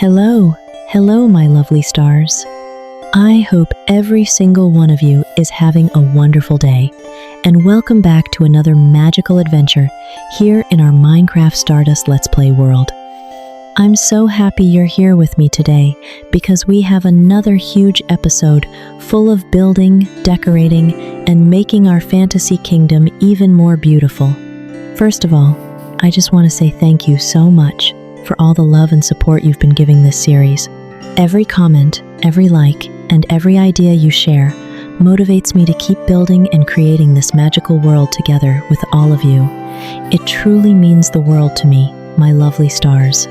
Hello, my lovely stars. I hope every single one of you is having a wonderful day, and welcome back to another magical adventure here in our Minecraft Stardust Let's Play world. I'm so happy you're here with me today because we have another huge episode full of building, decorating, and making our fantasy kingdom even more beautiful. First of all, I just want to say thank you so much for all the love and support you've been giving this series. Every comment, every like, and every idea you share motivates me to keep building and creating this magical world together with all of you. It truly means the world to me, my lovely stars.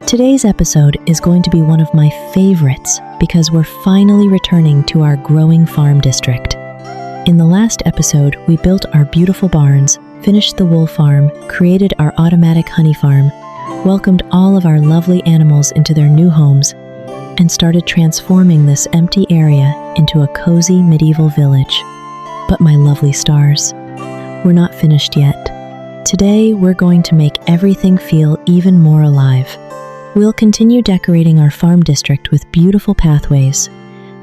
Today's episode is going to be one of my favorites because we're finally returning to our growing farm district. In the last episode, we built our beautiful barns, finished the wool farm, created our automatic honey farm, welcomed all of our lovely animals into their new homes, and started transforming this empty area into a cozy medieval village. But my lovely stars, we're not finished yet. Today, we're going to make everything feel even more alive. We'll continue decorating our farm district with beautiful pathways,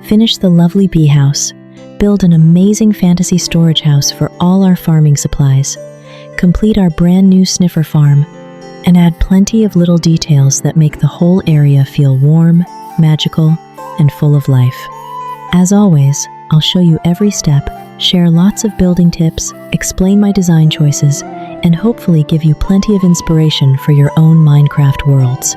finish the lovely bee house, build an amazing fantasy storage house for all our farming supplies, complete our brand new sniffer farm, and add plenty of little details that make the whole area feel warm, magical, and full of life. As always, I'll show you every step, share lots of building tips, explain my design choices, and hopefully give you plenty of inspiration for your own Minecraft worlds.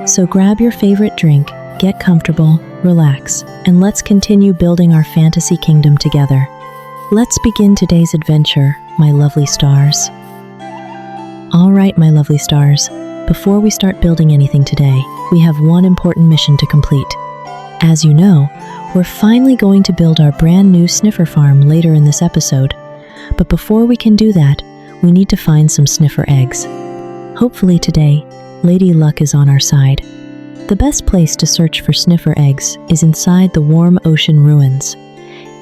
So grab your favorite drink, get comfortable, relax, and let's continue building our fantasy kingdom together. Let's begin today's adventure, my lovely stars. All right, my lovely stars, before we start building anything today, we have one important mission to complete. As you know, we're finally going to build our brand new sniffer farm later in this episode. But before we can do that, we need to find some sniffer eggs. Hopefully today, Lady Luck is on our side. The best place to search for sniffer eggs is inside the warm ocean ruins.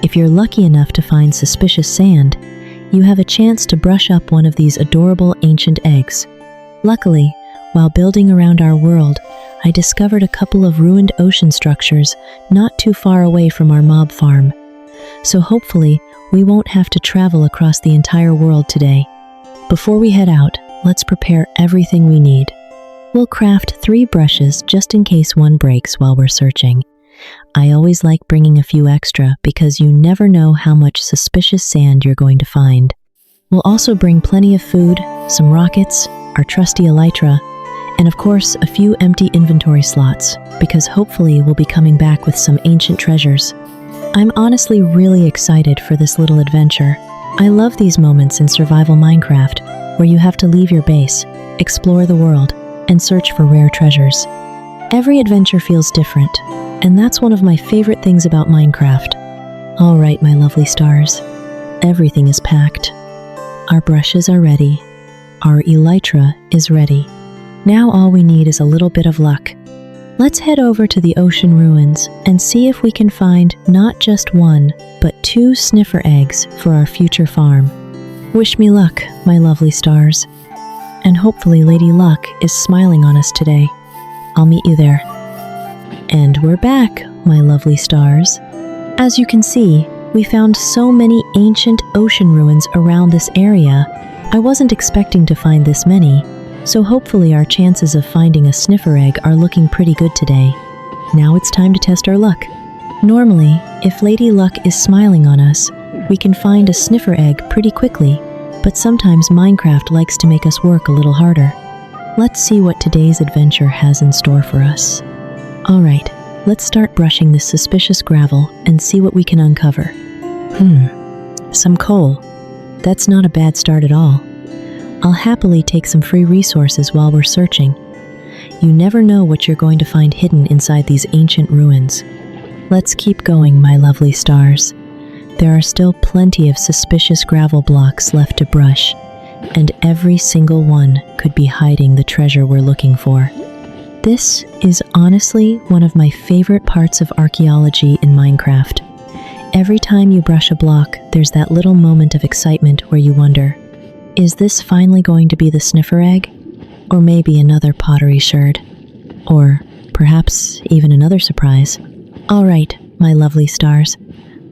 If you're lucky enough to find suspicious sand, you have a chance to brush up one of these adorable ancient eggs. Luckily, while building around our world, I discovered a couple of ruined ocean structures not too far away from our mob farm. So hopefully, we won't have to travel across the entire world today. Before we head out, let's prepare everything we need. We'll craft 3 brushes just in case one breaks while we're searching. I always like bringing a few extra because you never know how much suspicious sand you're going to find. We'll also bring plenty of food, some rockets, our trusty elytra, and of course a few empty inventory slots because hopefully we'll be coming back with some ancient treasures. I'm honestly really excited for this little adventure. I love these moments in survival Minecraft where you have to leave your base, explore the world, and search for rare treasures. Every adventure feels different, and that's one of my favorite things about Minecraft. All right, my lovely stars, everything is packed. Our brushes are ready. Our elytra is ready. Now all we need is a little bit of luck. Let's head over to the ocean ruins and see if we can find not just 1, but 2 sniffer eggs for our future farm. Wish me luck, my lovely stars. And hopefully Lady Luck is smiling on us today. I'll meet you there. And we're back, my lovely stars. As you can see, we found so many ancient ocean ruins around this area. I wasn't expecting to find this many, so hopefully our chances of finding a sniffer egg are looking pretty good today. Now it's time to test our luck. Normally, if Lady Luck is smiling on us, we can find a sniffer egg pretty quickly. But sometimes Minecraft likes to make us work a little harder. Let's see what today's adventure has in store for us. Alright, let's start brushing this suspicious gravel and see what we can uncover. Some coal. That's not a bad start at all. I'll happily take some free resources while we're searching. You never know what you're going to find hidden inside these ancient ruins. Let's keep going, my lovely stars. there are still plenty of suspicious gravel blocks left to brush, and every single one could be hiding the treasure we're looking for. This is honestly one of my favorite parts of archaeology in Minecraft. Every time you brush a block, there's that little moment of excitement where you wonder, is this finally going to be the Sniffer Egg? Or maybe another pottery sherd? Or perhaps even another surprise? All right, my lovely stars,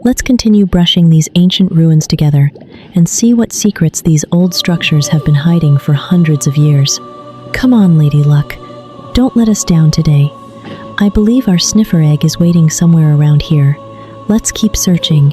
let's continue brushing these ancient ruins together and see what secrets these old structures have been hiding for hundreds of years. Come on, Lady Luck, don't let us down today. I believe our Sniffer Egg is waiting somewhere around here. Let's keep searching.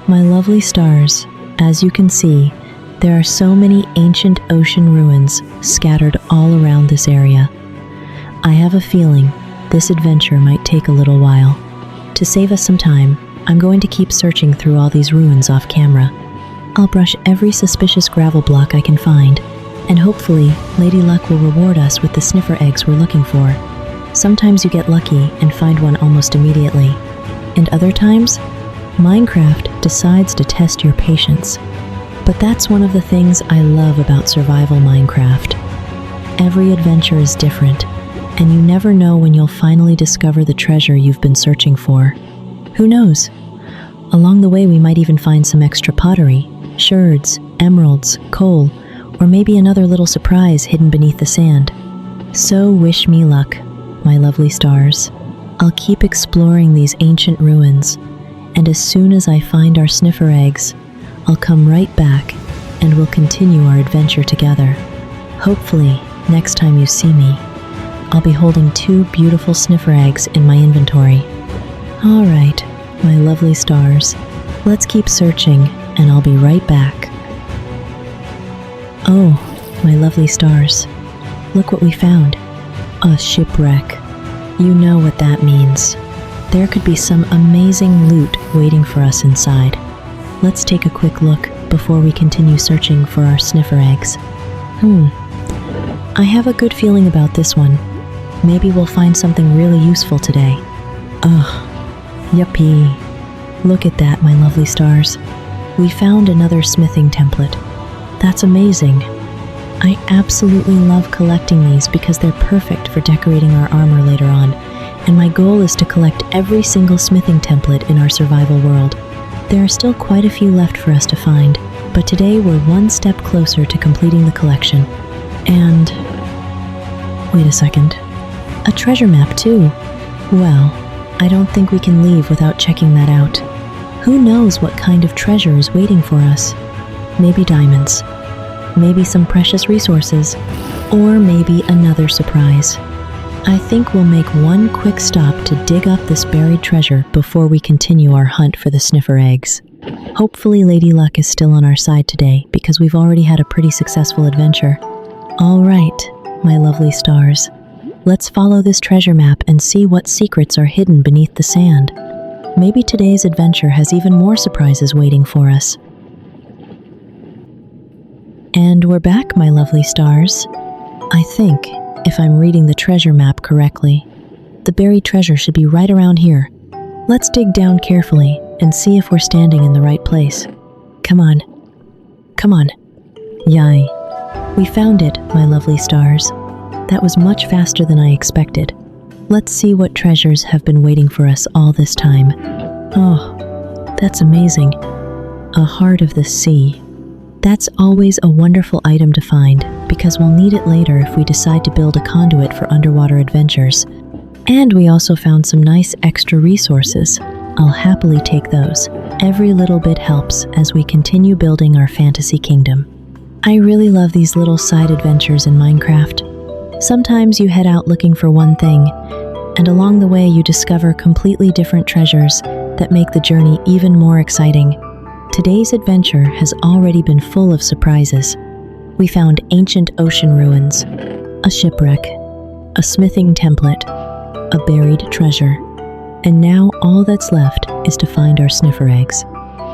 My lovely stars, as you can see, there are so many ancient ocean ruins scattered all around this area. I have a feeling this adventure might take a little while. To save us some time, I'm going to keep searching through all these ruins off camera. I'll brush every suspicious gravel block I can find, and hopefully Lady Luck will reward us with the Sniffer Eggs we're looking for. Sometimes you get lucky and find one almost immediately, and other times, Minecraft decides to test your patience. But that's one of the things I love about survival Minecraft. Every adventure is different, and you never know when you'll finally discover the treasure you've been searching for. Who knows? Along the way we might even find some extra pottery, sherds, emeralds, coal, or maybe another little surprise hidden beneath the sand. So wish me luck, my lovely stars. I'll keep exploring these ancient ruins, and as soon as I find our Sniffer Eggs, I'll come right back and we'll continue our adventure together. Hopefully, next time you see me, I'll be holding 2 beautiful Sniffer Eggs in my inventory. All right, my lovely stars, let's keep searching and I'll be right back. Oh, my lovely stars, look what we found. A shipwreck. You know what that means. There could be some amazing loot waiting for us inside. Let's take a quick look before we continue searching for our Sniffer Eggs. I have a good feeling about this one. Maybe we'll find something really useful today. Ugh, yuppie. Look at that, my lovely stars. We found another smithing template. That's amazing. I absolutely love collecting these because they're perfect for decorating our armor later on. And my goal is to collect every single smithing template in our survival world. There are still quite a few left for us to find, but today we're one step closer to completing the collection. And wait a second, a treasure map too. Well, I don't think we can leave without checking that out. Who knows what kind of treasure is waiting for us? Maybe diamonds, maybe some precious resources, or maybe another surprise. I think we'll make one quick stop to dig up this buried treasure before we continue our hunt for the Sniffer Eggs. Hopefully Lady Luck is still on our side today because we've already had a pretty successful adventure. All right, my lovely stars, let's follow this treasure map and see what secrets are hidden beneath the sand. Maybe today's adventure has even more surprises waiting for us. And we're back, my lovely stars. I think, if I'm reading the treasure map correctly, the buried treasure should be right around here. Let's dig down carefully and see if we're standing in the right place. Come on. Come on. Yay. We found it, my lovely stars. That was much faster than I expected. Let's see what treasures have been waiting for us all this time. Oh, that's amazing. A heart of the sea. That's always a wonderful item to find because we'll need it later if we decide to build a conduit for underwater adventures. And we also found some nice extra resources. I'll happily take those. Every little bit helps as we continue building our fantasy kingdom. I really love these little side adventures in Minecraft. Sometimes you head out looking for one thing, and along the way you discover completely different treasures that make the journey even more exciting. Today's adventure has already been full of surprises. We found ancient ocean ruins, a shipwreck, a smithing template, a buried treasure, and now all that's left is to find our sniffer eggs.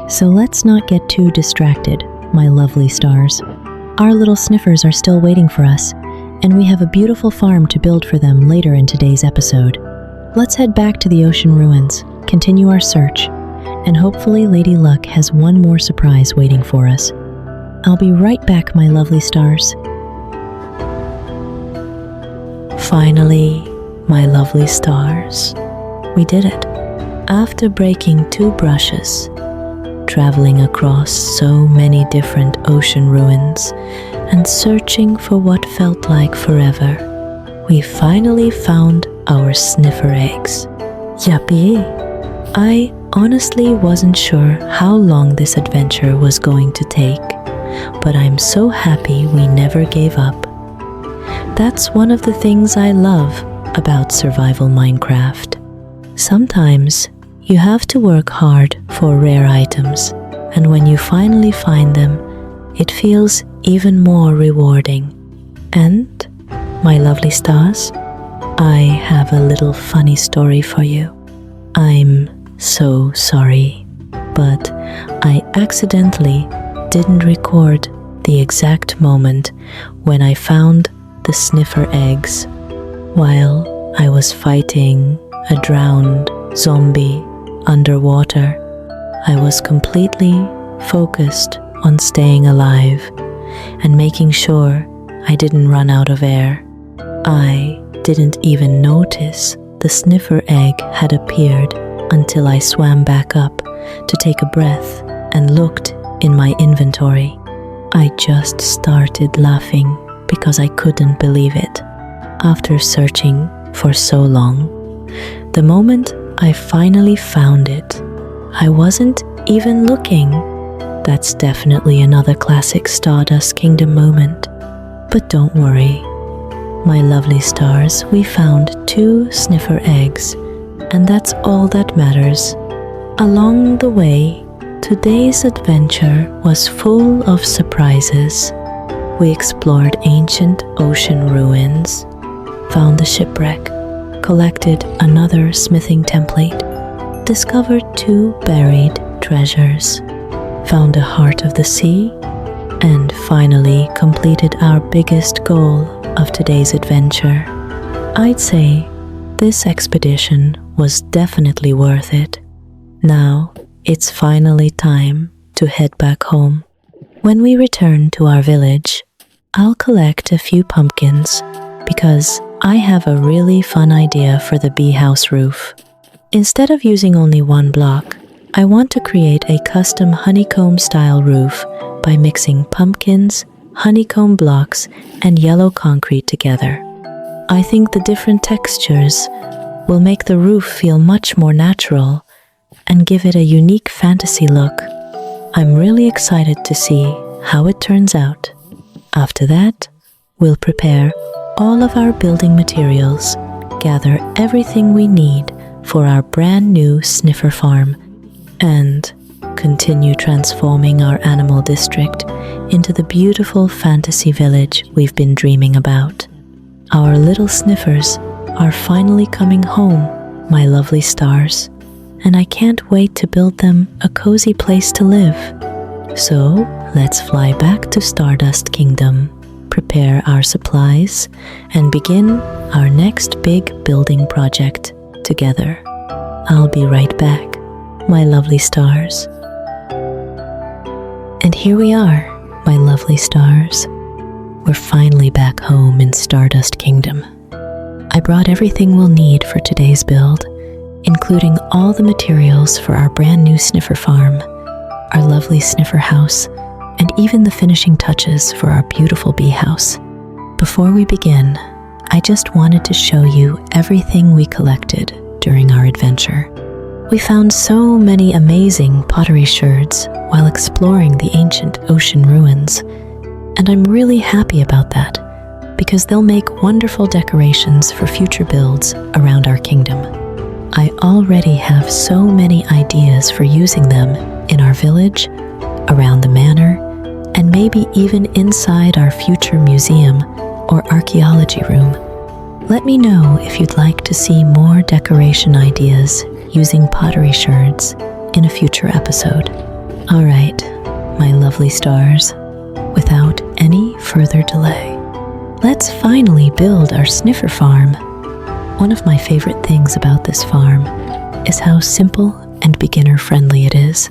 So let's not get too distracted, my lovely stars. Our little sniffers are still waiting for us, and we have a beautiful farm to build for them later in today's episode. Let's head back to the ocean ruins, continue our search, and hopefully Lady Luck has one more surprise waiting for us. I'll be right back, my lovely stars. Finally, my lovely stars, we did it. After breaking 2 brushes, traveling across so many different ocean ruins, and searching for what felt like forever, we finally found our sniffer eggs. Yuppie! I honestly wasn't sure how long this adventure was going to take, but I'm so happy we never gave up. That's one of the things I love about survival Minecraft. Sometimes you have to work hard for rare items, and when you finally find them, it feels even more rewarding. And, my lovely stars, I have a little funny story for you. I'm so sorry, but I accidentally didn't record the exact moment when I found the sniffer eggs while I was fighting a drowned zombie underwater. I was completely focused on staying alive and making sure I didn't run out of air. I didn't even notice the sniffer egg had appeared until I swam back up to take a breath and looked in my inventory. I just started laughing because I couldn't believe it. After searching for so long, the moment I finally found it, I wasn't even looking. That's definitely another classic Stardust Kingdom moment. But don't worry, my lovely stars, we found 2 sniffer eggs, and that's all that matters. Along the way, today's adventure was full of surprises. We explored ancient ocean ruins, found the shipwreck, collected another smithing template, discovered 2 buried treasures, found a heart of the sea, and finally completed our biggest goal of today's adventure. I'd say this expedition was definitely worth it. Now it's finally time to head back home. When we return to our village, I'll collect a few pumpkins because I have a really fun idea for the bee house roof. Instead of using only 1 block, I want to create a custom honeycomb style roof by mixing pumpkins, honeycomb blocks, and yellow concrete together. I think the different textures will make the roof feel much more natural and give it a unique fantasy look. I'm really excited to see how it turns out. After that, we'll prepare all of our building materials, gather everything we need for our brand new sniffer farm, and continue transforming our animal district into the beautiful fantasy village we've been dreaming about. Our little sniffers are finally coming home, my lovely stars, and I can't wait to build them a cozy place to live. So let's fly back to Stardust Kingdom, prepare our supplies, and begin our next big building project together. I'll be right back, my lovely stars. And here we are, my lovely stars. We're finally back home in Stardust Kingdom. I brought everything we'll need for today's build, including all the materials for our brand new sniffer farm, our lovely sniffer house, and even the finishing touches for our beautiful bee house. Before we begin, I just wanted to show you everything we collected during our adventure. We found so many amazing pottery sherds while exploring the ancient ocean ruins. And I'm really happy about that, because they'll make wonderful decorations for future builds around our kingdom. I already have so many ideas for using them in our village, around the manor, and maybe even inside our future museum or archaeology room. Let me know if you'd like to see more decoration ideas using pottery sherds in a future episode. All right, my lovely stars, without any further delay, let's finally build our Sniffer farm. One of my favorite things about this farm is how simple and beginner-friendly it is.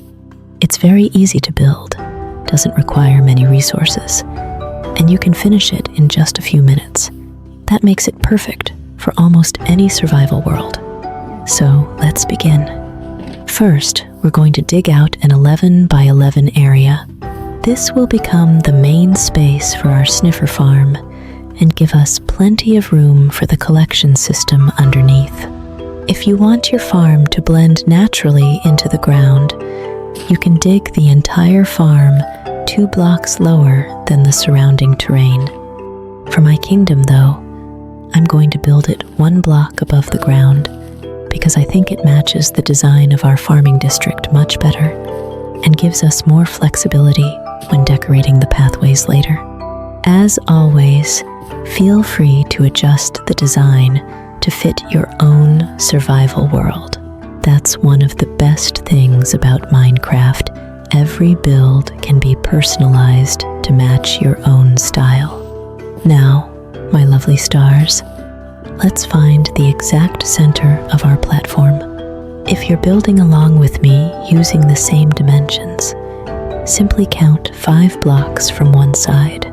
It's very easy to build, doesn't require many resources, and you can finish it in just a few minutes. That makes it perfect for almost any survival world. So let's begin. First, we're going to dig out an 11 by 11 area. This will become the main space for our Sniffer farm and give us plenty of room for the collection system underneath. If you want your farm to blend naturally into the ground, you can dig the entire farm 2 blocks lower than the surrounding terrain. For my kingdom, though, I'm going to build it 1 block above the ground because I think it matches the design of our farming district much better and gives us more flexibility when decorating the pathways later. As always, feel free to adjust the design to fit your own survival world. That's one of the best things about Minecraft. Every build can be personalized to match your own style. Now, my lovely stars, let's find the exact center of our platform. If you're building along with me using the same dimensions, simply count 5 blocks from one side.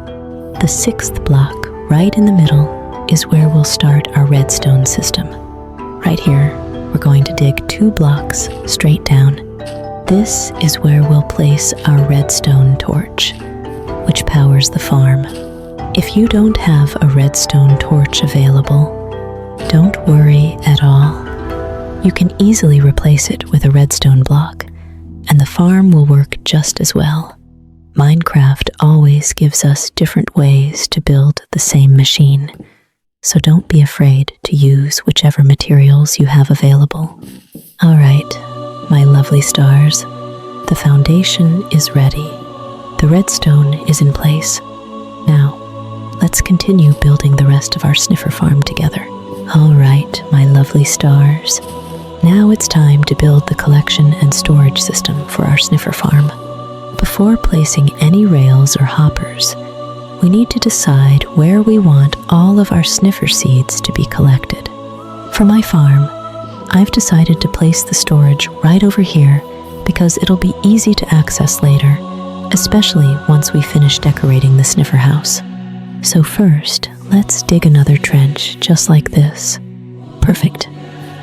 The 6th block, right in the middle, is where we'll start our redstone system. Right here, we're going to dig 2 blocks straight down. This is where we'll place our redstone torch, which powers the farm. If you don't have a redstone torch available, don't worry at all. You can easily replace it with a redstone block, and the farm will work just as well. Minecraft always gives us different ways to build the same machine, so don't be afraid to use whichever materials you have available. All right, my lovely stars, the foundation is ready. The redstone is in place. Now, let's continue building the rest of our Sniffer farm together. All right, my lovely stars. Now it's time to build the collection and storage system for our Sniffer farm. Before placing any rails or hoppers, we need to decide where we want all of our Sniffer seeds to be collected. For my farm, I've decided to place the storage right over here because it'll be easy to access later, especially once we finish decorating the Sniffer house. So first, let's dig another trench just like this. Perfect.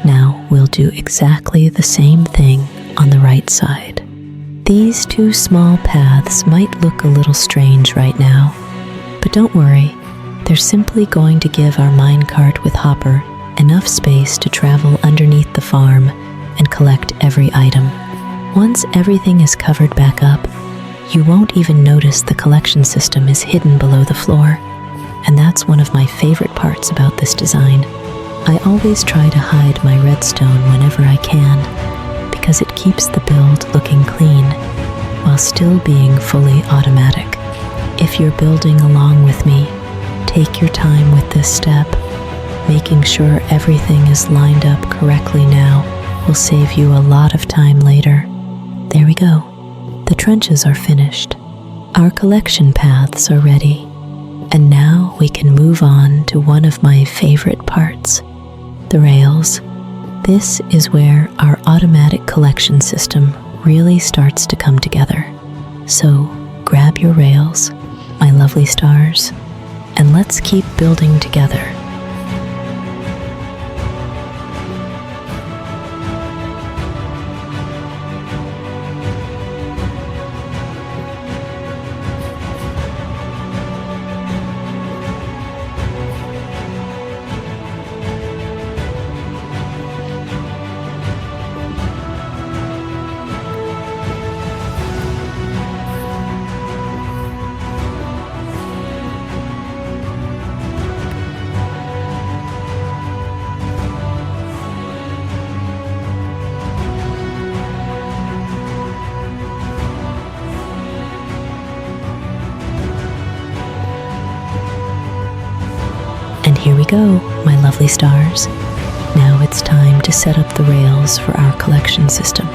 Now we'll do exactly the same thing on the right side. These 2 small paths might look a little strange right now, but don't worry, they're simply going to give our minecart with hopper enough space to travel underneath the farm and collect every item. Once everything is covered back up, you won't even notice the collection system is hidden below the floor, and that's one of my favorite parts about this design. I always try to hide my redstone whenever I can, because it keeps the build looking clean while still being fully automatic. If you're building along with me, take your time with this step. Making sure everything is lined up correctly now will save you a lot of time later. There we go. The trenches are finished. Our collection paths are ready. And now we can move on to one of my favorite parts, the rails. This is where our automatic collection system really starts to come together. So grab your rails, my lovely stars, and let's keep building together. here we go, my lovely stars. Now it's time to set up the rails for our collection system.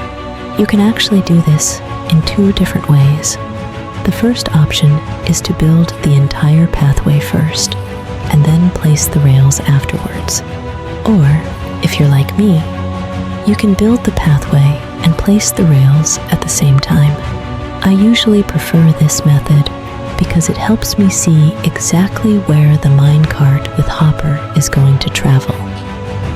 You can actually do this in 2 different ways. The first option is to build the entire pathway first, and then place the rails afterwards. Or, if you're like me, you can build the pathway and place the rails at the same time. I usually prefer this method because it helps me see exactly where the minecart with hopper is going to travel,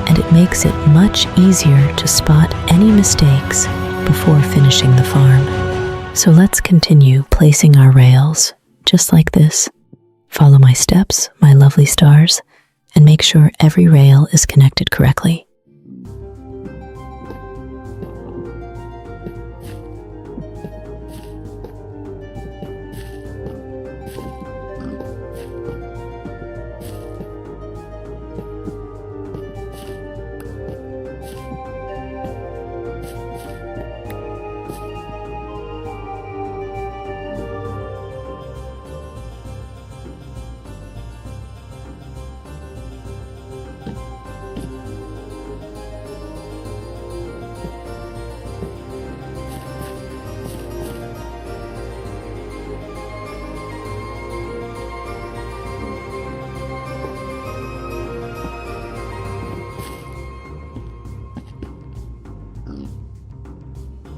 and it makes it much easier to spot any mistakes before finishing the farm. So let's continue placing our rails, just like this. Follow my steps, my lovely stars, and make sure every rail is connected correctly.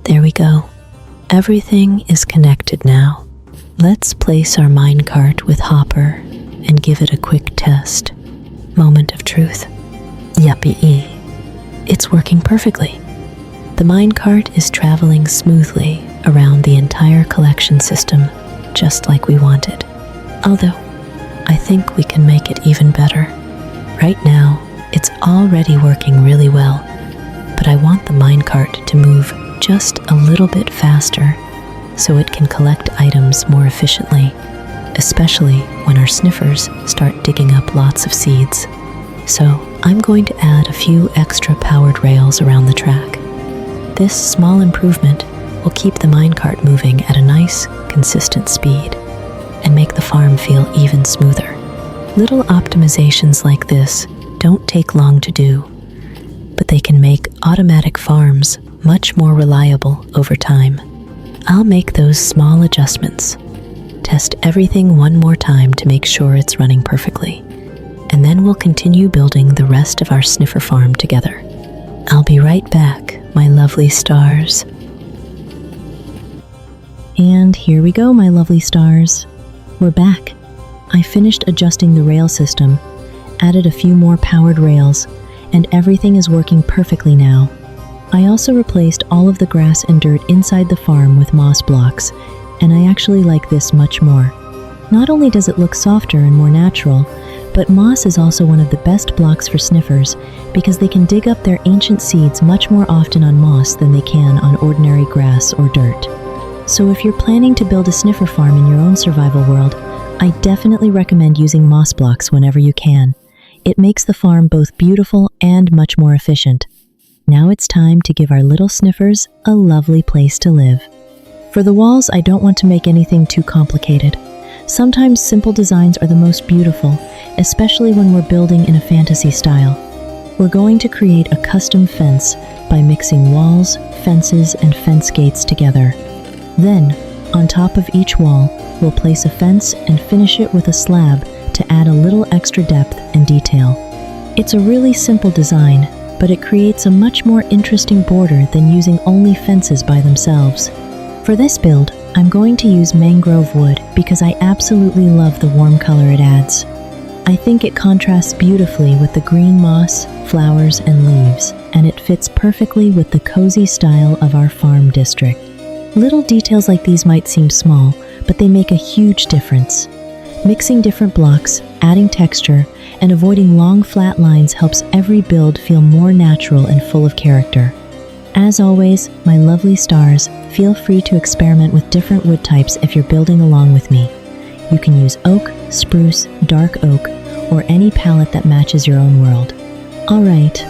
There we go. Everything is connected now. Let's place our minecart with hopper and give it a quick test. Moment of truth. Yuppie. It's working perfectly. The minecart is traveling smoothly around the entire collection system, just like we wanted. Although, I think we can make it even better. Right now, it's already working really well, but I want the minecart to move just a little bit faster so it can collect items more efficiently, especially when our sniffers start digging up lots of seeds. So I'm going to add a few extra powered rails around the track. This small improvement will keep the minecart moving at a nice, consistent speed and make the farm feel even smoother. Little optimizations like this don't take long to do, but they can make automatic farms much more reliable over time. I'll make those small adjustments, test everything one more time to make sure it's running perfectly, and then we'll continue building the rest of our sniffer farm together. I'll be right back, my lovely stars. And here we go, my lovely stars. We're back. I finished adjusting the rail system, added a few more powered rails, and everything is working perfectly now. I also replaced all of the grass and dirt inside the farm with moss blocks, and I actually like this much more. Not only does it look softer and more natural, but moss is also one of the best blocks for sniffers because they can dig up their ancient seeds much more often on moss than they can on ordinary grass or dirt. So if you're planning to build a sniffer farm in your own survival world, I definitely recommend using moss blocks whenever you can. It makes the farm both beautiful and much more efficient. Now it's time to give our little sniffers a lovely place to live. For the walls, I don't want to make anything too complicated. Sometimes simple designs are the most beautiful, especially when we're building in a fantasy style. We're going to create a custom fence by mixing walls, fences, and fence gates together. Then, on top of each wall, we'll place a fence and finish it with a slab to add a little extra depth and detail. It's a really simple design, but it creates a much more interesting border than using only fences by themselves. For this build, I'm going to use mangrove wood because I absolutely love the warm color it adds. I think it contrasts beautifully with the green moss, flowers, and leaves, and it fits perfectly with the cozy style of our farm district. Little details like these might seem small, but they make a huge difference. Mixing different blocks, adding texture, and avoiding long flat lines helps every build feel more natural and full of character. As always, my lovely stars, feel free to experiment with different wood types if you're building along with me. You can use oak, spruce, dark oak, or any palette that matches your own world. Alright,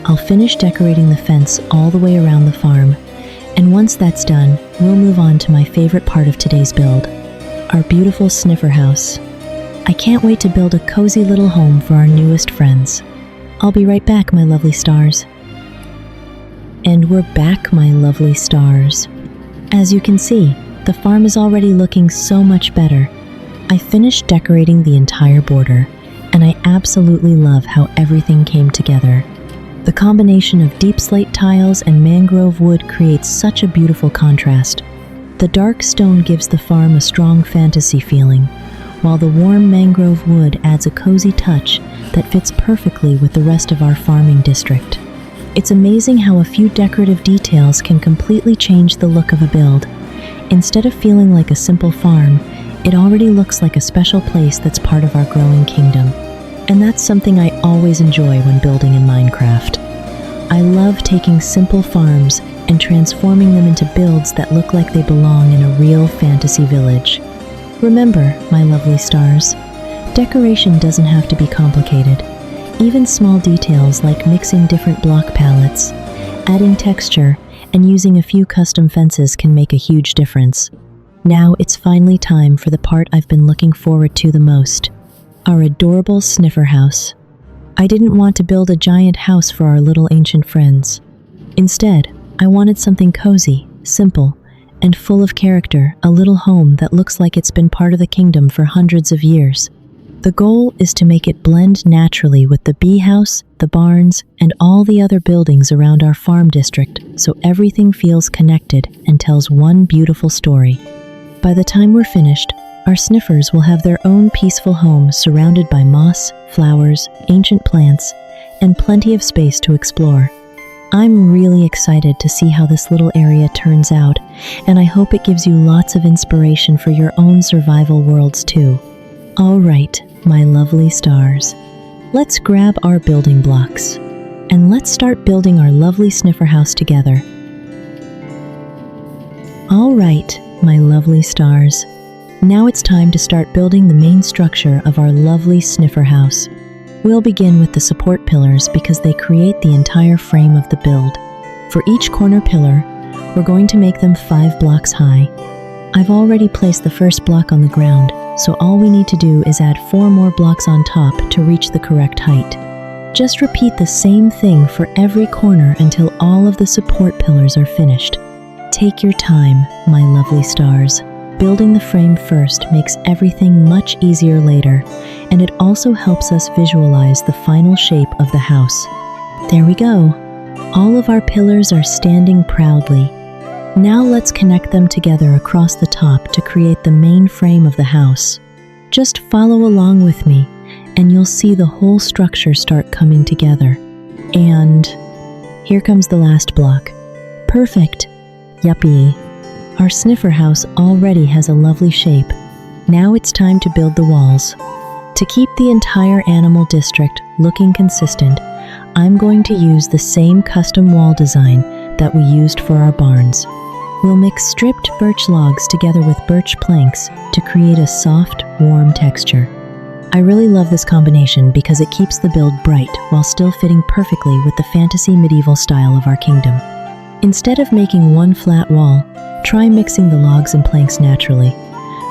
I'll finish decorating the fence all the way around the farm, and once that's done, we'll move on to my favorite part of today's build, our beautiful sniffer house. I can't wait to build a cozy little home for our newest friends. I'll be right back, my lovely stars. And we're back, my lovely stars. As you can see, the farm is already looking so much better. I finished decorating the entire border, and I absolutely love how everything came together. The combination of deep slate tiles and mangrove wood creates such a beautiful contrast. The dark stone gives the farm a strong fantasy feeling, while the warm mangrove wood adds a cozy touch that fits perfectly with the rest of our farming district. It's amazing how a few decorative details can completely change the look of a build. Instead of feeling like a simple farm, it already looks like a special place that's part of our growing kingdom. And that's something I always enjoy when building in Minecraft. I love taking simple farms and transforming them into builds that look like they belong in a real fantasy village. Remember, my lovely stars, decoration doesn't have to be complicated. Even small details like mixing different block palettes, adding texture, and using a few custom fences can make a huge difference. Now it's finally time for the part I've been looking forward to the most, our adorable Sniffer house. I didn't want to build a giant house for our little ancient friends. Instead, I wanted something cozy, simple, and full of character, a little home that looks like it's been part of the kingdom for hundreds of years. The goal is to make it blend naturally with the bee house, the barns, and all the other buildings around our farm district, so everything feels connected and tells one beautiful story. By the time we're finished, our Sniffers will have their own peaceful home surrounded by moss, flowers, ancient plants, and plenty of space to explore. I'm really excited to see how this little area turns out, and I hope it gives you lots of inspiration for your own survival worlds too. All right, my lovely stars, let's grab our building blocks, and let's start building our lovely Sniffer house together. All right, my lovely stars, now it's time to start building the main structure of our lovely Sniffer house. We'll begin with the support pillars because they create the entire frame of the build. For each corner pillar, we're going to make them 5 blocks high. I've already placed the first block on the ground, so all we need to do is add 4 more blocks on top to reach the correct height. Just repeat the same thing for every corner until all of the support pillars are finished. Take your time, my lovely stars. Building the frame first makes everything much easier later, and it also helps us visualize the final shape of the house. There we go. All of our pillars are standing proudly. Now let's connect them together across the top to create the main frame of the house. Just follow along with me, and you'll see the whole structure start coming together. And here comes the last block. Perfect. Yuppie. Our Sniffer house already has a lovely shape. Now it's time to build the walls. To keep the entire animal district looking consistent, I'm going to use the same custom wall design that we used for our barns. We'll mix stripped birch logs together with birch planks to create a soft, warm texture. I really love this combination because it keeps the build bright while still fitting perfectly with the fantasy medieval style of our kingdom. Instead of making one flat wall, try mixing the logs and planks naturally.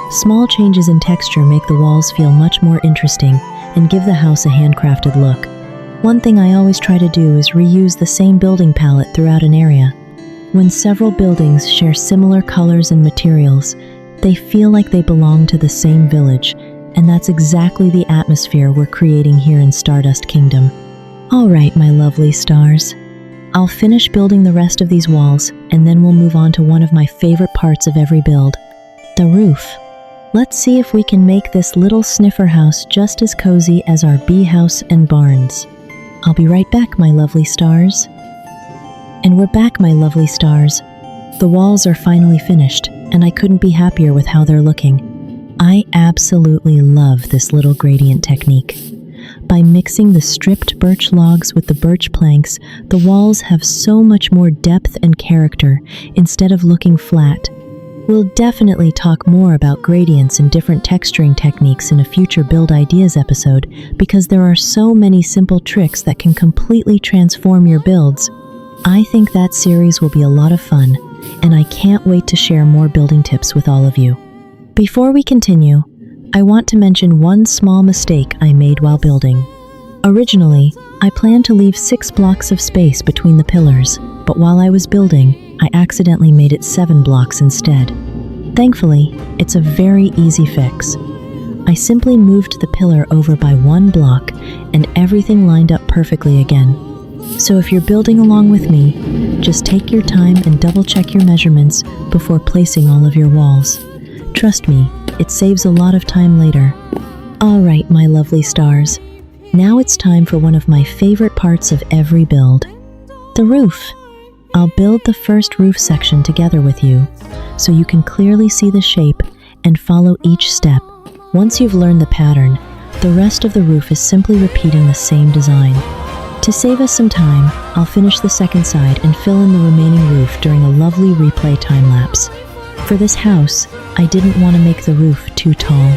Small changes in texture make the walls feel much more interesting and give the house a handcrafted look. One thing I always try to do is reuse the same building palette throughout an area. When several buildings share similar colors and materials, they feel like they belong to the same village, and that's exactly the atmosphere we're creating here in Stardust Kingdom. All right, my lovely stars. I'll finish building the rest of these walls, and then we'll move on to one of my favorite parts of every build, the roof. Let's see if we can make this little Sniffer house just as cozy as our bee house and barns. I'll be right back, my lovely stars. And we're back, my lovely stars. The walls are finally finished, and I couldn't be happier with how they're looking. I absolutely love this little gradient technique. By mixing the stripped birch logs with the birch planks, the walls have so much more depth and character instead of looking flat. We'll definitely talk more about gradients and different texturing techniques in a future Build Ideas episode because there are so many simple tricks that can completely transform your builds. I think that series will be a lot of fun, and I can't wait to share more building tips with all of you. Before we continue, I want to mention one small mistake I made while building. Originally, I planned to leave 6 blocks of space between the pillars, but while I was building, I accidentally made it 7 blocks instead. Thankfully, it's a very easy fix. I simply moved the pillar over by 1 block and everything lined up perfectly again. So if you're building along with me, just take your time and double-check your measurements before placing all of your walls. Trust me, it saves a lot of time later. Alright, my lovely stars. Now it's time for one of my favorite parts of every build, the roof. I'll build the first roof section together with you, so you can clearly see the shape and follow each step. Once you've learned the pattern, the rest of the roof is simply repeating the same design. To save us some time, I'll finish the second side and fill in the remaining roof during a lovely replay time-lapse. For this house, I didn't want to make the roof too tall.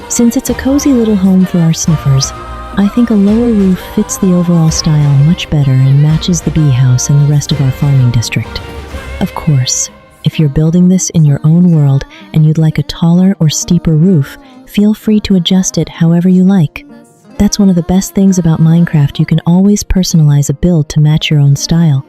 Since it's a cozy little home for our sniffers, I think a lower roof fits the overall style much better and matches the bee house and the rest of our farming district. Of course, if you're building this in your own world and you'd like a taller or steeper roof, feel free to adjust it however you like. That's one of the best things about Minecraft. You can always personalize a build to match your own style.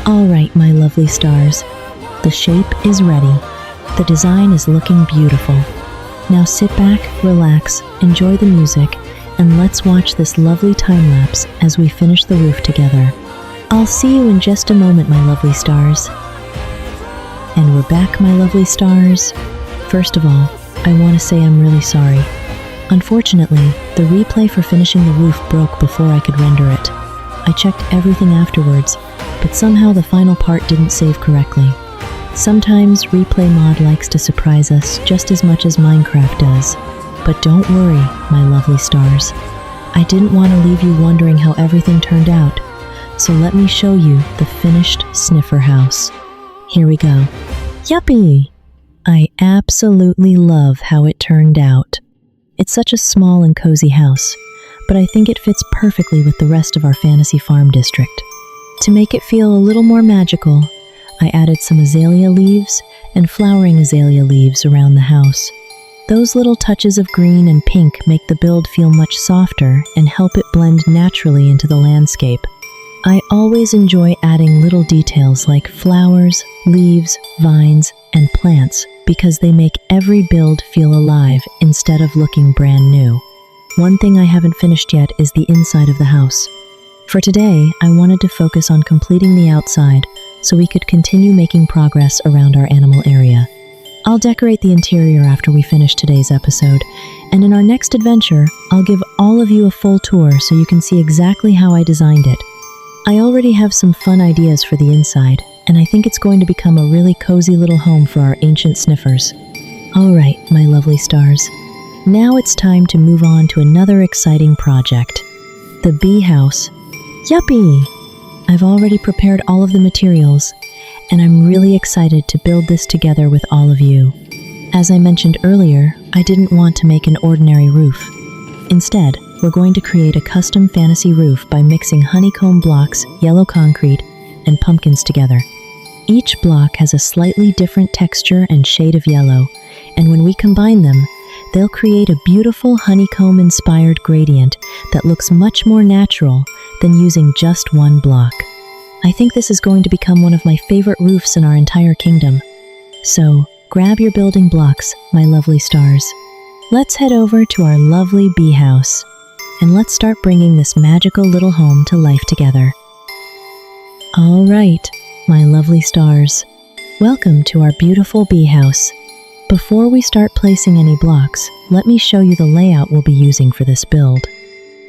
Alright, my lovely stars, the shape is ready. The design is looking beautiful. Now sit back, relax, enjoy the music, and let's watch this lovely time-lapse as we finish the roof together. I'll see you in just a moment, my lovely stars. And we're back, my lovely stars. First of all, I want to say I'm really sorry. Unfortunately, the replay for finishing the roof broke before I could render it. I checked everything afterwards, but somehow the final part didn't save correctly. Sometimes Replay Mod likes to surprise us just as much as Minecraft does. But don't worry, my lovely stars. I didn't want to leave you wondering how everything turned out, so let me show you the finished Sniffer house. Here we go. Yuppie! I absolutely love how it turned out. It's such a small and cozy house, but I think it fits perfectly with the rest of our fantasy farm district. To make it feel a little more magical, I added some azalea leaves and flowering azalea leaves around the house. Those little touches of green and pink make the build feel much softer and help it blend naturally into the landscape. I always enjoy adding little details like flowers, leaves, vines, and plants because they make every build feel alive instead of looking brand new. One thing I haven't finished yet is the inside of the house. For today, I wanted to focus on completing the outside so we could continue making progress around our animal area. I'll decorate the interior after we finish today's episode, and in our next adventure, I'll give all of you a full tour so you can see exactly how I designed it. I already have some fun ideas for the inside, and I think it's going to become a really cozy little home for our ancient sniffers. Alright, my lovely stars. Now it's time to move on to another exciting project. The bee house. Yuppie! I've already prepared all of the materials, and I'm really excited to build this together with all of you. As I mentioned earlier, I didn't want to make an ordinary roof. Instead, we're going to create a custom fantasy roof by mixing honeycomb blocks, yellow concrete, and pumpkins together. Each block has a slightly different texture and shade of yellow, and when we combine them, they'll create a beautiful honeycomb-inspired gradient that looks much more natural than using just one block. I think this is going to become one of my favorite roofs in our entire kingdom. So, grab your building blocks, my lovely stars. Let's head over to our lovely bee house, and let's start bringing this magical little home to life together. All right, my lovely stars, welcome to our beautiful bee house. Before we start placing any blocks, let me show you the layout we'll be using for this build.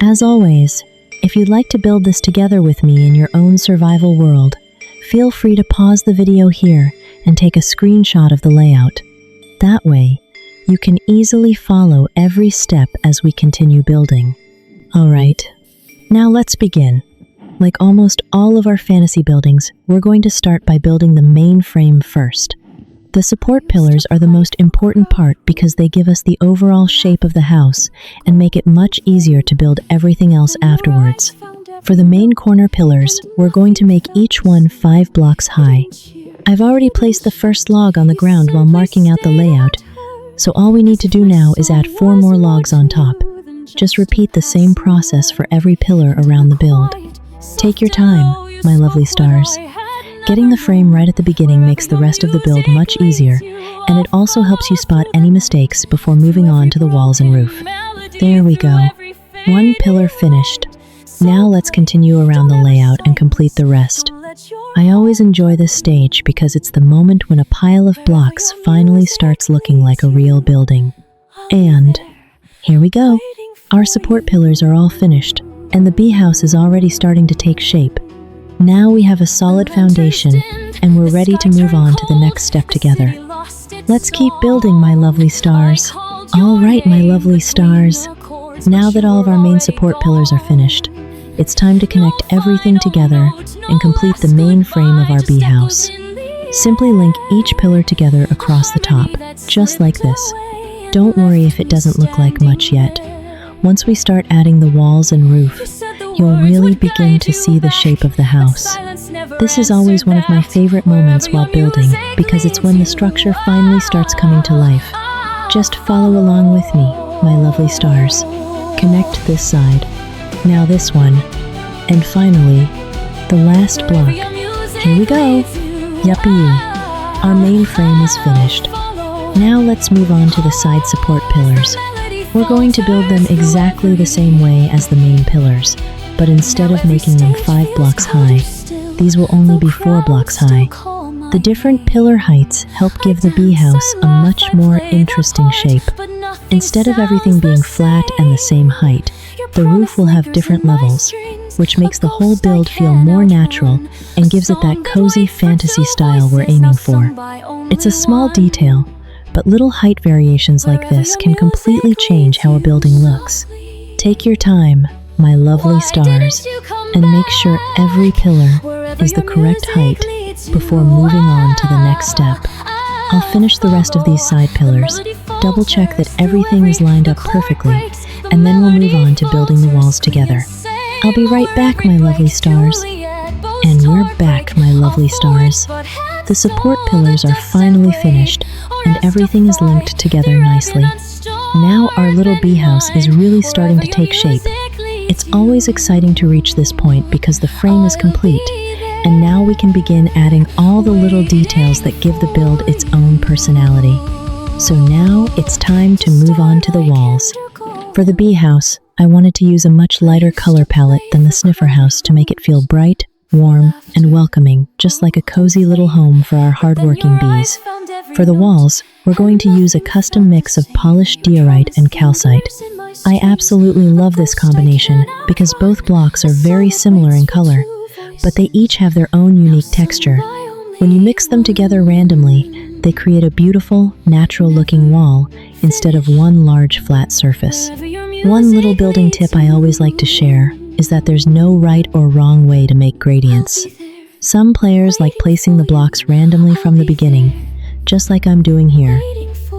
As always, if you'd like to build this together with me in your own survival world, feel free to pause the video here and take a screenshot of the layout. That way, you can easily follow every step as we continue building. Alright, now let's begin. Like almost all of our fantasy buildings, we're going to start by building the main frame first. The support pillars are the most important part because they give us the overall shape of the house and make it much easier to build everything else afterwards. For the main corner pillars, we're going to make each one 5 blocks high. I've already placed the first log on the ground while marking out the layout, so all we need to do now is add 4 more logs on top. Just repeat the same process for every pillar around the build. Take your time, my lovely stars. Getting the frame right at the beginning makes the rest of the build much easier, and it also helps you spot any mistakes before moving on to the walls and roof. There we go. 1 pillar finished. Now let's continue around the layout and complete the rest. I always enjoy this stage because it's the moment when a pile of blocks finally starts looking like a real building. And here we go. Our support pillars are all finished, and the bee house is already starting to take shape. Now we have a solid foundation, and we're ready to move on to the next step together. Let's keep building, my lovely stars. All right, my lovely stars. Now that all of our main support pillars are finished, it's time to connect everything together and complete the main frame of our bee house. Simply link each pillar together across the top, just like this. Don't worry if it doesn't look like much yet. Once we start adding the walls and roof, you'll really begin to see the shape of the house. This is always one of my favorite moments while building because it's when the structure finally starts coming to life. Just follow along with me, my lovely stars. Connect this side, now this one, and finally, the last block. Here we go! Yuppie! Our main frame is finished. Now let's move on to the side support pillars. We're going to build them exactly the same way as the main pillars, but instead of making them 5 blocks high, these will only be 4 blocks high. The different pillar heights help give the bee house a much more interesting shape. Instead of everything being flat and the same height, the roof will have different levels, which makes the whole build feel more natural and gives it that cozy fantasy style we're aiming for. It's a small detail, but little height variations like this can completely change how a building looks. Take your time, my lovely stars, and make sure every pillar is the correct height before moving on to the next step. I'll finish the rest of these side pillars, double check that everything is lined up perfectly, and then we'll move on to building the walls together. I'll be right back, my lovely stars. And we're back, my lovely stars. The support pillars are finally finished, and everything is linked together nicely. Now our little bee house is really starting to take shape. It's always exciting to reach this point because the frame is complete, and now we can begin adding all the little details that give the build its own personality. So now it's time to move on to the walls. For the bee house, I wanted to use a much lighter color palette than the Sniffer house to make it feel bright, warm, and welcoming, just like a cozy little home for our hardworking bees. For the walls, we're going to use a custom mix of polished diorite and calcite. I absolutely love this combination because both blocks are very similar in color, but they each have their own unique texture. When you mix them together randomly, they create a beautiful, natural-looking wall instead of one large flat surface. One little building tip I always like to share is that there's no right or wrong way to make gradients. Some players like placing the blocks randomly from the beginning, just like I'm doing here.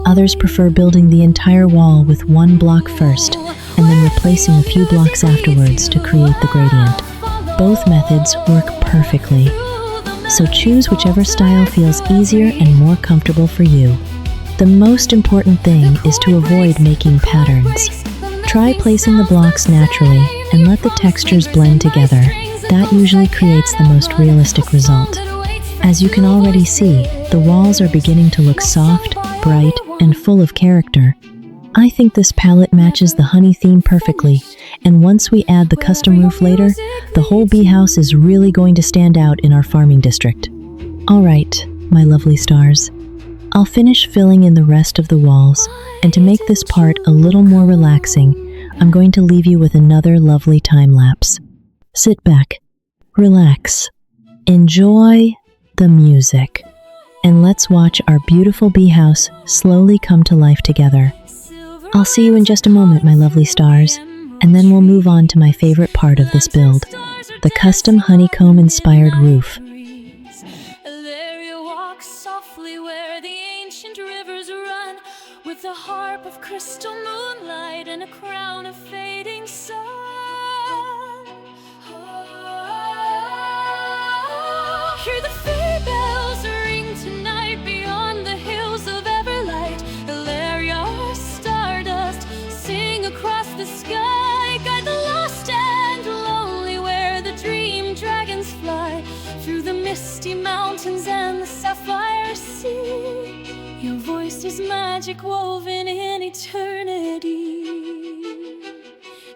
Others prefer building the entire wall with one block first, and then replacing a few blocks afterwards to create the gradient. Both methods work perfectly, so choose whichever style feels easier and more comfortable for you. The most important thing is to avoid making patterns. Try placing the blocks naturally and let the textures blend together. That usually creates the most realistic result. As you can already see, the walls are beginning to look soft, bright, and full of character. I think this palette matches the honey theme perfectly, and once we add the custom roof later, the whole bee house is really going to stand out in our farming district. Alright, my lovely stars. I'll finish filling in the rest of the walls, and to make this part a little more relaxing, I'm going to leave you with another lovely time lapse. Sit back, relax, enjoy the music, and let's watch our beautiful bee house slowly come to life together. I'll see you in just a moment, my lovely stars, and then we'll move on to my favorite part of this build, the custom honeycomb-inspired roof. Elaria walks softly where the ancient rivers run, with a harp of crystal moonlight and a crown of fading sun. Hear the fair bells ring tonight beyond the hills of Everlight. Elaria, stardust, sing across the sky. Guide the lost and lonely where the dream dragons fly, through the misty mountains and the sapphire sea. Your voice is magic woven in eternity.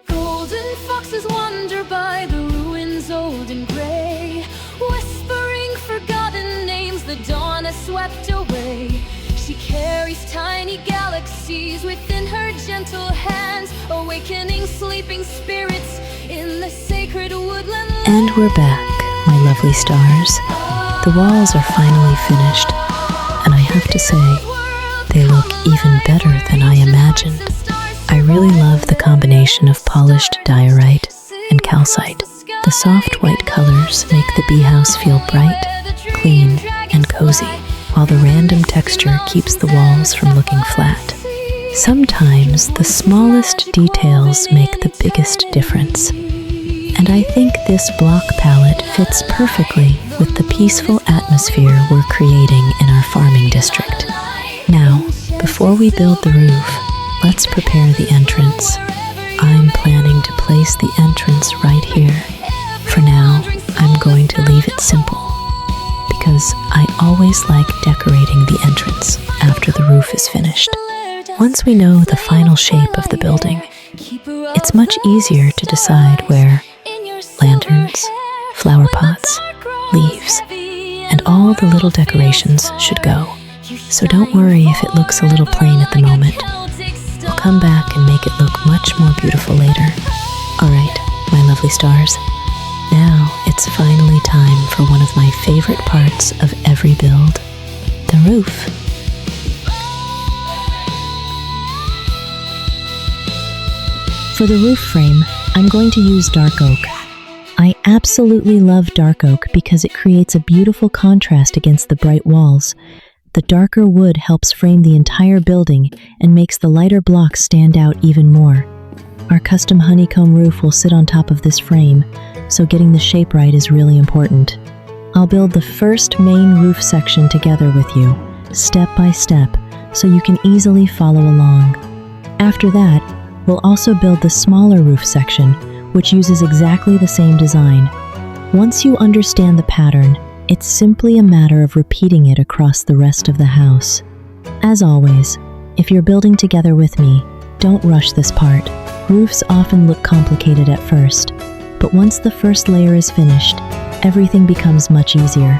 Golden foxes wander by the ruins old and gray, whispering forgotten names the dawn has swept away. She carries tiny galaxies within her gentle hands, awakening sleeping spirits in the sacred woodland land. And we're back, my lovely stars. The walls are finally finished, and I have to say, they look even better than I imagined. I really love the combination of polished diorite and calcite. The soft white colors make the bee house feel bright, clean, and cozy, while the random texture keeps the walls from looking flat. Sometimes the smallest details make the biggest difference. And I think this block palette fits perfectly with the peaceful atmosphere we're creating in our farming district. Now, before we build the roof, let's prepare the entrance. I'm planning to place the entrance right here. For now, I'm going to leave it simple, because I always like decorating the entrance after the roof is finished. Once we know the final shape of the building, it's much easier to decide where lanterns, flower pots, leaves, and all the little decorations should go. So don't worry if it looks a little plain at the moment. We'll come back and make it look much more beautiful later. Alright, my lovely stars. Now it's finally time for one of my favorite parts of every build, the roof. For the roof frame, I'm going to use dark oak. I absolutely love dark oak because it creates a beautiful contrast against the bright walls. The darker wood helps frame the entire building and makes the lighter blocks stand out even more. Our custom honeycomb roof will sit on top of this frame, so getting the shape right is really important. I'll build the first main roof section together with you, step by step, so you can easily follow along. After that, we'll also build the smaller roof section, which uses exactly the same design. Once you understand the pattern, it's simply a matter of repeating it across the rest of the house. As always, if you're building together with me, don't rush this part. Roofs often look complicated at first, but once the first layer is finished, everything becomes much easier.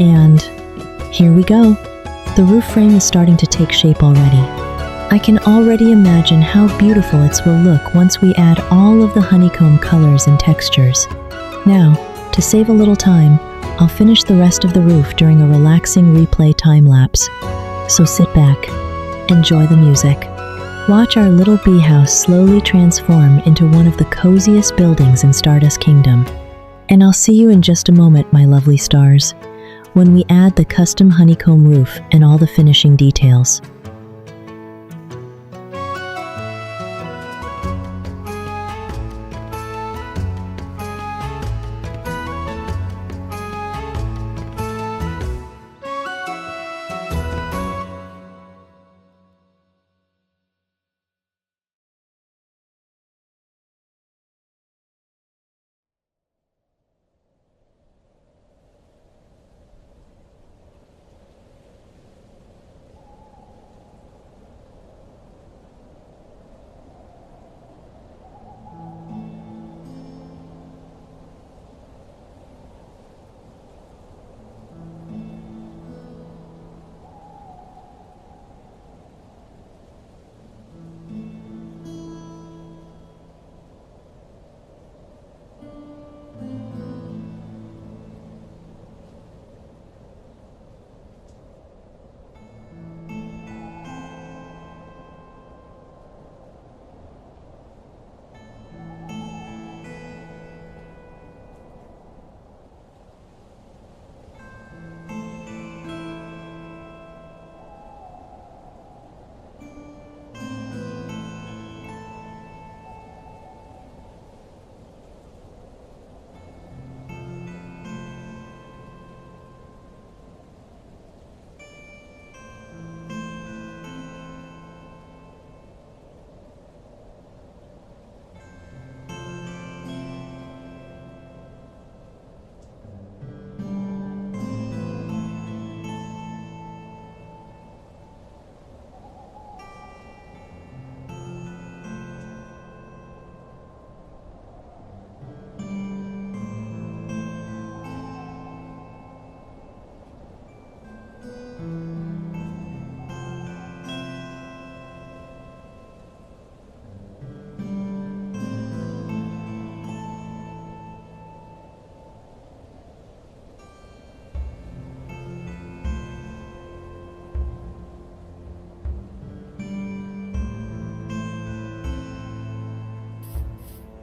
And here we go. The roof frame is starting to take shape already. I can already imagine how beautiful it will look once we add all of the honeycomb colors and textures. Now, to save a little time, I'll finish the rest of the roof during a relaxing replay time-lapse. So sit back, enjoy the music. Watch our little bee house slowly transform into one of the coziest buildings in Stardust Kingdom. And I'll see you in just a moment, my lovely stars, when we add the custom honeycomb roof and all the finishing details.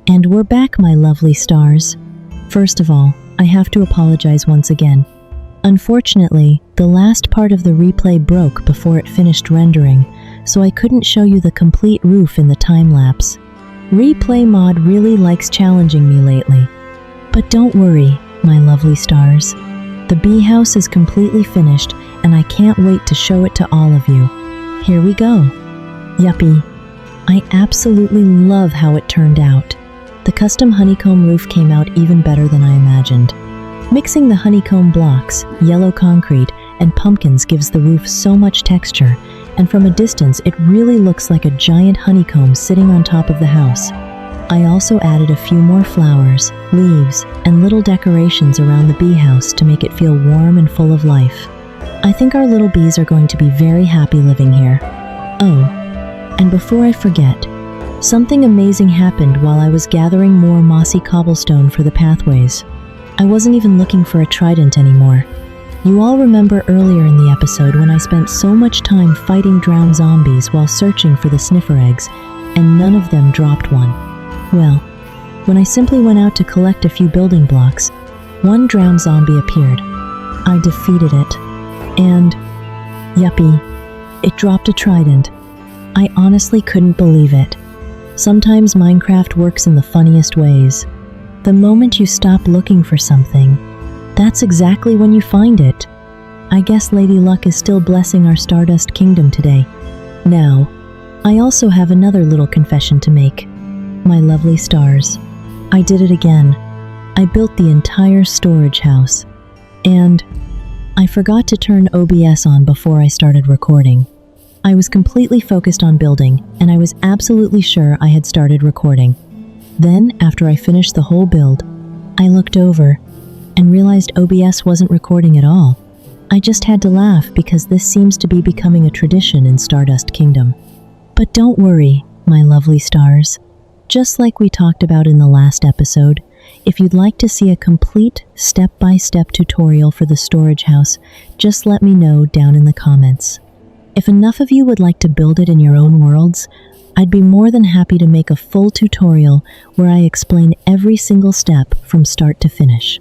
And we're back, my lovely stars. First of all, I have to apologize once again. Unfortunately, the last part of the replay broke before it finished rendering, so I couldn't show you the complete roof in the time-lapse. Replay Mod really likes challenging me lately. But don't worry, my lovely stars. The bee house is completely finished, and I can't wait to show it to all of you. Here we go. Yuppie. I absolutely love how it turned out. The custom honeycomb roof came out even better than I imagined. Mixing the honeycomb blocks, yellow concrete, and pumpkins gives the roof so much texture, and from a distance it really looks like a giant honeycomb sitting on top of the house. I also added a few more flowers, leaves, and little decorations around the bee house to make it feel warm and full of life. I think our little bees are going to be very happy living here. Oh, and before I forget, something amazing happened while I was gathering more mossy cobblestone for the pathways. I wasn't even looking for a trident anymore. You all remember earlier in the episode when I spent so much time fighting drowned zombies while searching for the Sniffer Eggs, and none of them dropped one. Well, when I simply went out to collect a few building blocks, one drowned zombie appeared. I defeated it, and yuppie, it dropped a trident. I honestly couldn't believe it. Sometimes Minecraft works in the funniest ways. The moment you stop looking for something, that's exactly when you find it. I guess Lady Luck is still blessing our Stardust Kingdom today. Now, I also have another little confession to make. My lovely stars, I did it again. I built the entire storage house. And I forgot to turn OBS on before I started recording. I was completely focused on building, and I was absolutely sure I had started recording. Then, after I finished the whole build, I looked over and realized OBS wasn't recording at all. I just had to laugh because this seems to be becoming a tradition in Stardust Kingdom. But don't worry, my lovely stars. Just like we talked about in the last episode, if you'd like to see a complete step-by-step tutorial for the storage house, just let me know down in the comments. If enough of you would like to build it in your own worlds, I'd be more than happy to make a full tutorial where I explain every single step from start to finish.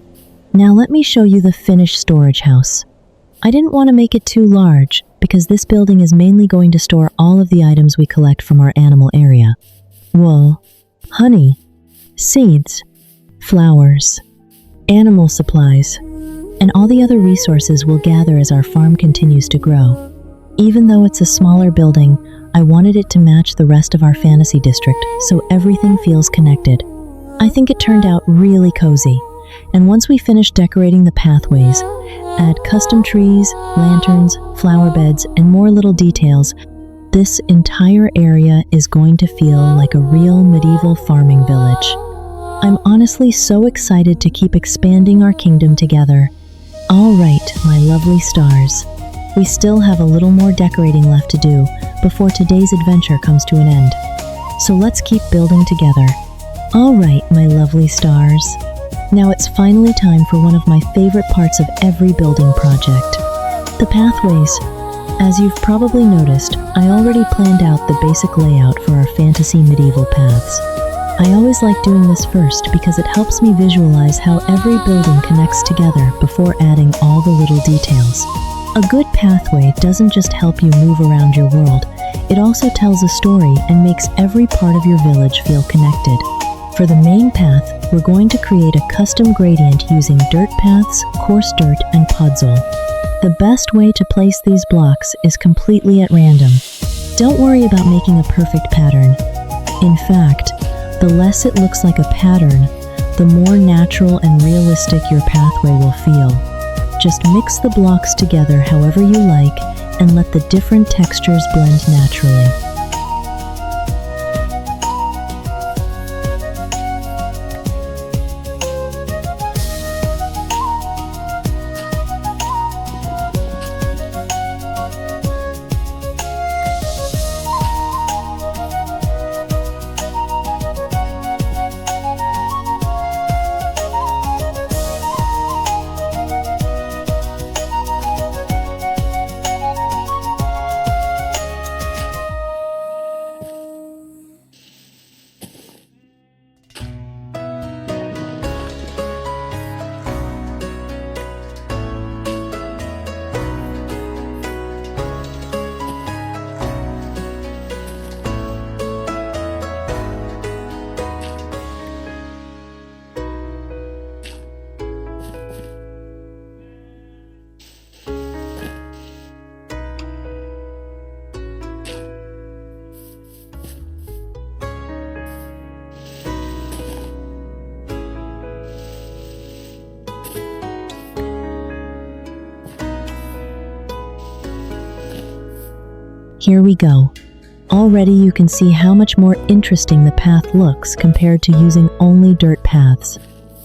Now let me show you the finished storage house. I didn't want to make it too large because this building is mainly going to store all of the items we collect from our animal area. Wool, honey, seeds, flowers, animal supplies, and all the other resources we'll gather as our farm continues to grow. Even though it's a smaller building, I wanted it to match the rest of our fantasy district so everything feels connected. I think it turned out really cozy, and once we finish decorating the pathways, add custom trees, lanterns, flower beds, and more little details, this entire area is going to feel like a real medieval farming village. I'm honestly so excited to keep expanding our kingdom together. All right, my lovely stars. We still have a little more decorating left to do before today's adventure comes to an end. So let's keep building together. All right, my lovely stars. Now it's finally time for one of my favorite parts of every building project, the pathways. As you've probably noticed, I already planned out the basic layout for our fantasy medieval paths. I always like doing this first because it helps me visualize how every building connects together before adding all the little details. A good pathway doesn't just help you move around your world, it also tells a story and makes every part of your village feel connected. For the main path, we're going to create a custom gradient using dirt paths, coarse dirt, and podzol. The best way to place these blocks is completely at random. Don't worry about making a perfect pattern. In fact, the less it looks like a pattern, the more natural and realistic your pathway will feel. Just mix the blocks together however you like and let the different textures blend naturally. Here we go. Already you can see how much more interesting the path looks compared to using only dirt paths.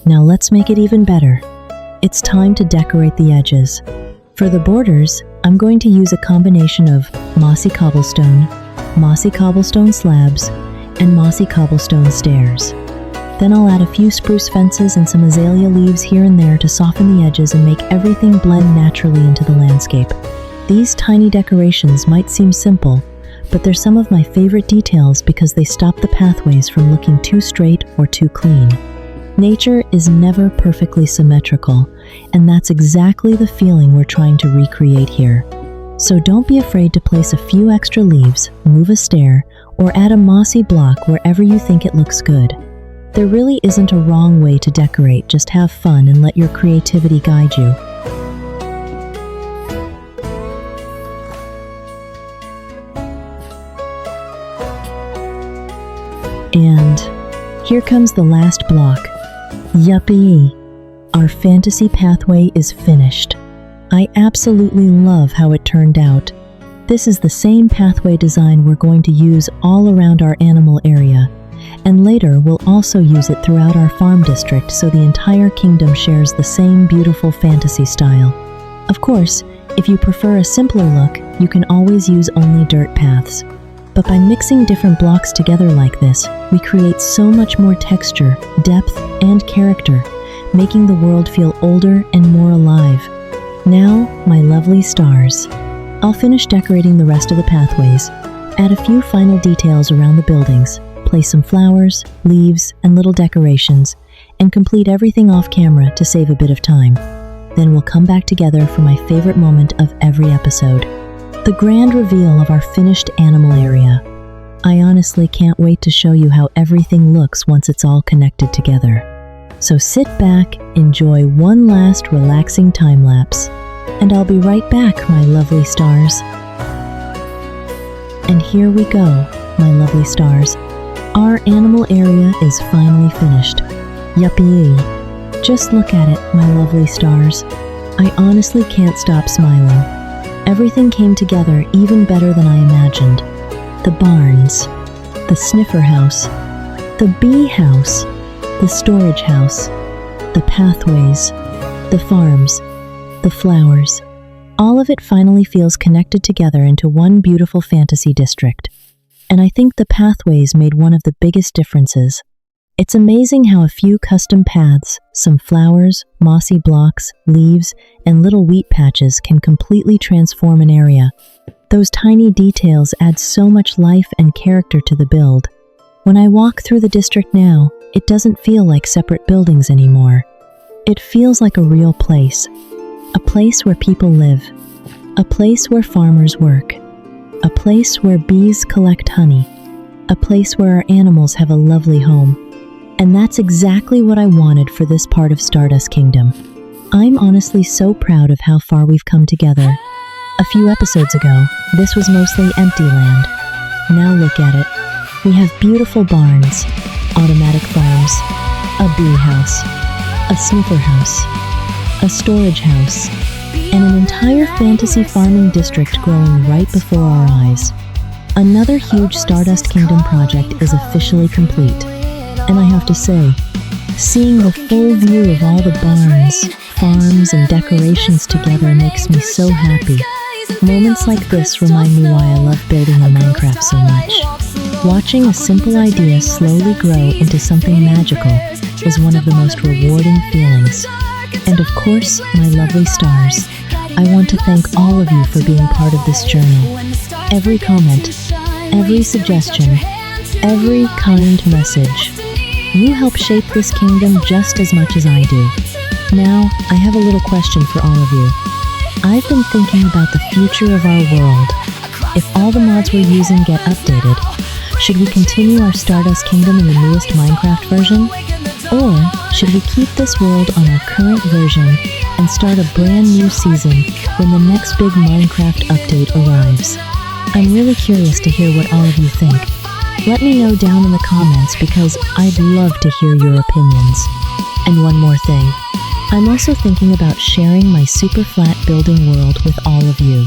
Now let's make it even better. It's time to decorate the edges. For the borders, I'm going to use a combination of mossy cobblestone slabs, and mossy cobblestone stairs. Then I'll add a few spruce fences and some azalea leaves here and there to soften the edges and make everything blend naturally into the landscape. These tiny decorations might seem simple, but they're some of my favorite details because they stop the pathways from looking too straight or too clean. Nature is never perfectly symmetrical, and that's exactly the feeling we're trying to recreate here. So don't be afraid to place a few extra leaves, move a stair, or add a mossy block wherever you think it looks good. There really isn't a wrong way to decorate, just have fun and let your creativity guide you. And here comes the last block. Yuppie! Our fantasy pathway is finished. I absolutely love how it turned out. This is the same pathway design we're going to use all around our animal area, and later we'll also use it throughout our farm district so the entire kingdom shares the same beautiful fantasy style. Of course, if you prefer a simpler look, you can always use only dirt paths. But by mixing different blocks together like this, we create so much more texture, depth, and character, making the world feel older and more alive. Now, my lovely stars. I'll finish decorating the rest of the pathways, add a few final details around the buildings, place some flowers, leaves, and little decorations, and complete everything off camera to save a bit of time. Then we'll come back together for my favorite moment of every episode, the grand reveal of our finished animal area. I honestly can't wait to show you how everything looks once it's all connected together. So sit back, enjoy one last relaxing time lapse, and I'll be right back, my lovely stars. And here we go, my lovely stars. Our animal area is finally finished. Yuppie! Just look at it, my lovely stars. I honestly can't stop smiling. Everything came together even better than I imagined. The barns, the sniffer house, the bee house, the storage house, the pathways, the farms, the flowers. All of it finally feels connected together into one beautiful fantasy district. And I think the pathways made one of the biggest differences. It's amazing how a few custom paths, some flowers, mossy blocks, leaves, and little wheat patches can completely transform an area. Those tiny details add so much life and character to the build. When I walk through the district now, it doesn't feel like separate buildings anymore. It feels like a real place. A place where people live. A place where farmers work. A place where bees collect honey. A place where our animals have a lovely home. And that's exactly what I wanted for this part of Stardust Kingdom. I'm honestly so proud of how far we've come together. A few episodes ago, this was mostly empty land. Now look at it. We have beautiful barns, automatic farms, a bee house, a sniffer house, a storage house, and an entire fantasy farming district growing right before our eyes. Another huge Stardust Kingdom project is officially complete. And I have to say, seeing the full view of all the barns, farms, and decorations together makes me so happy. Moments like this remind me why I love building in Minecraft so much. Watching a simple idea slowly grow into something magical is one of the most rewarding feelings. And of course, my lovely stars, I want to thank all of you for being part of this journey. Every comment, every suggestion, every kind message. You help shape this kingdom just as much as I do. Now, I have a little question for all of you. I've been thinking about the future of our world. If all the mods we're using get updated, should we continue our Stardust Kingdom in the newest Minecraft version? Or should we keep this world on our current version and start a brand new season when the next big Minecraft update arrives? I'm really curious to hear what all of you think. Let me know down in the comments because I'd love to hear your opinions. And one more thing, I'm also thinking about sharing my super flat building world with all of you.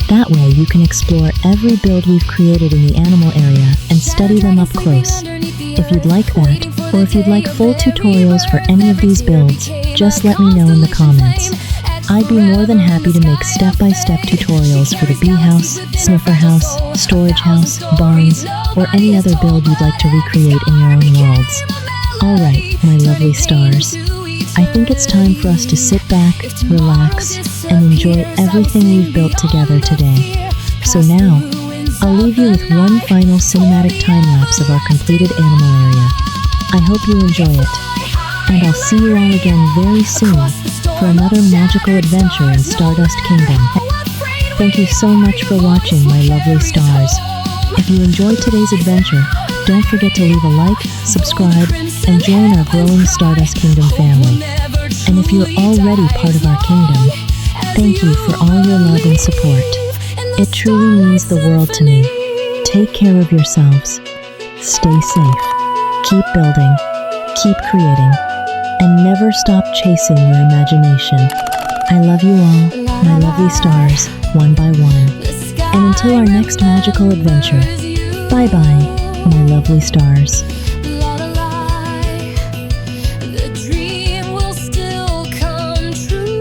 That way you can explore every build we've created in the animal area and study them up close. If you'd like that, or if you'd like full tutorials for any of these builds, just let me know in the comments. I'd be more than happy to make step-by-step tutorials for the bee house, sniffer house, storage house, barns, or any other build you'd like to recreate in your own worlds. Alright, my lovely stars. I think it's time for us to sit back, relax, and enjoy everything we've built together today. So now, I'll leave you with one final cinematic time-lapse of our completed animal area. I hope you enjoy it, and I'll see you all again very soon for another magical adventure in Stardust Kingdom. Thank you so much for watching, my lovely stars. If you enjoyed today's adventure, don't forget to leave a like, subscribe, and join our growing Stardust Kingdom family. And if you're already part of our kingdom, thank you for all your love and support. It truly means the world to me. Take care of yourselves. Stay safe. Keep building. Keep creating. And never stop chasing your imagination. I love you all, my lovely stars, one by one. And until our next magical adventure, bye-bye, my lovely stars. The dream will still come true.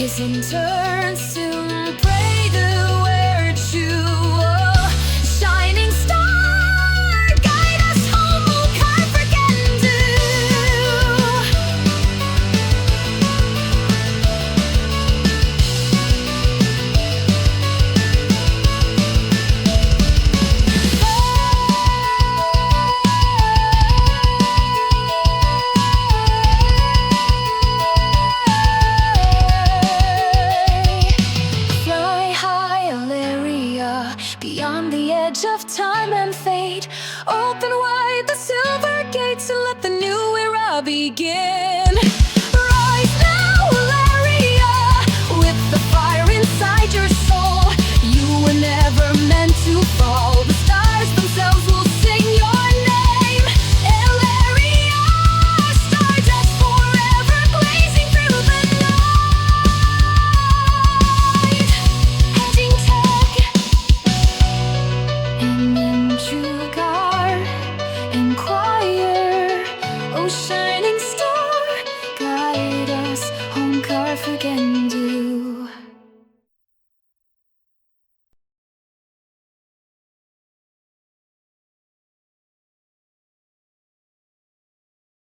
isn't turned soon. Pray the virtue, shining star, guide us home, who can't forget and do. Fly high, Elaria, beyond the edge of time and fate. Open wide the silver gates and let the new era begin. Rise now, Elaria, with the fire inside your soul. You were never meant to fall. The stars themselves will sing your name. Elaria, stardust forever blazing through the night. Heading tech and intrugar, inquire, oh shining star, guide us home, Carf again.